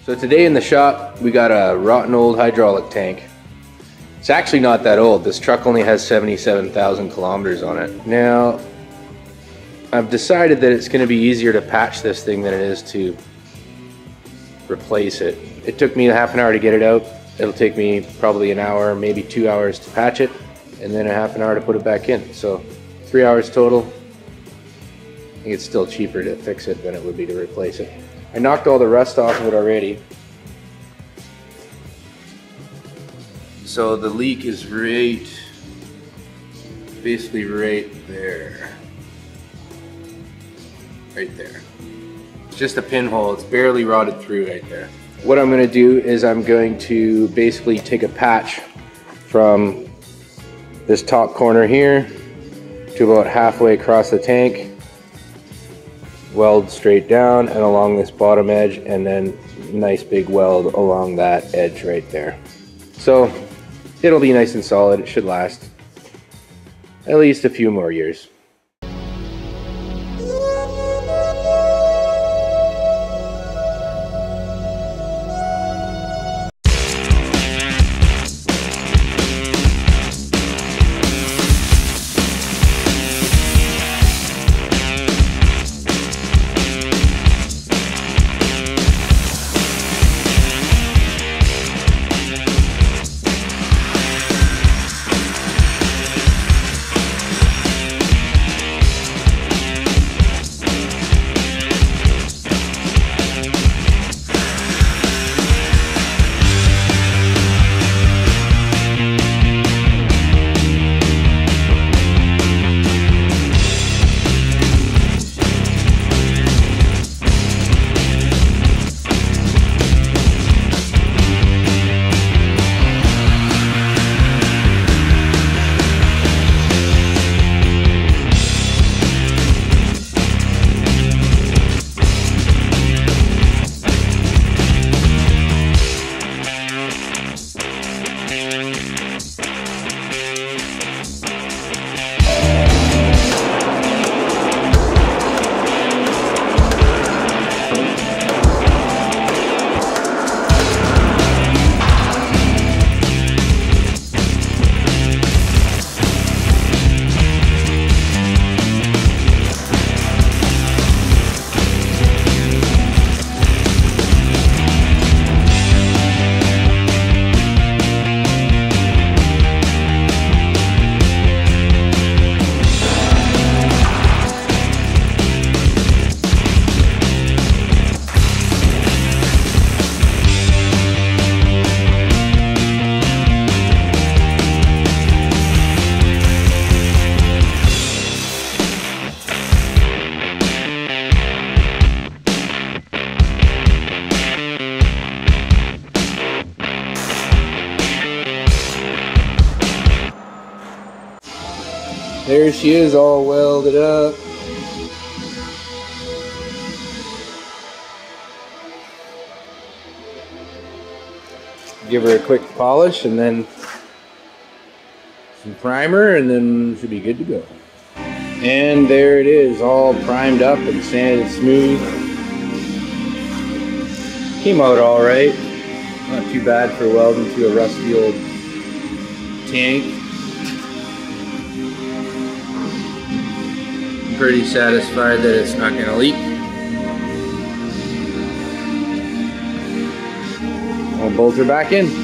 So today in the shop, we got a rotten old hydraulic tank. It's actually not that old. This truck only has 77,000 kilometers on it. Now, I've decided that it's going to be easier to patch this thing than it is to replace it. It took me half an hour to get it out. It'll take me probably an hour, maybe 2 hours to patch it, and then a half an hour to put it back in. So 3 hours total. I think it's still cheaper to fix it than it would be to replace it. I knocked all the rust off of it already. So the leak is basically right there. Right there. It's just a pinhole, it's barely rotted through right there. What I'm gonna do is I'm going to basically take a patch from this top corner here to about halfway across the tank, weld straight down and along this bottom edge, and then nice big weld along that edge right there. So it'll be nice and solid. It should last at least a few more years. There she is, all welded up. Give her a quick polish and then some primer, and then she'll be good to go. And there it is, all primed up and sanded smooth. Came out all right. Not too bad for welding to a rusty old tank. I'm pretty satisfied that it's not going to leak. I'll bolt her back in.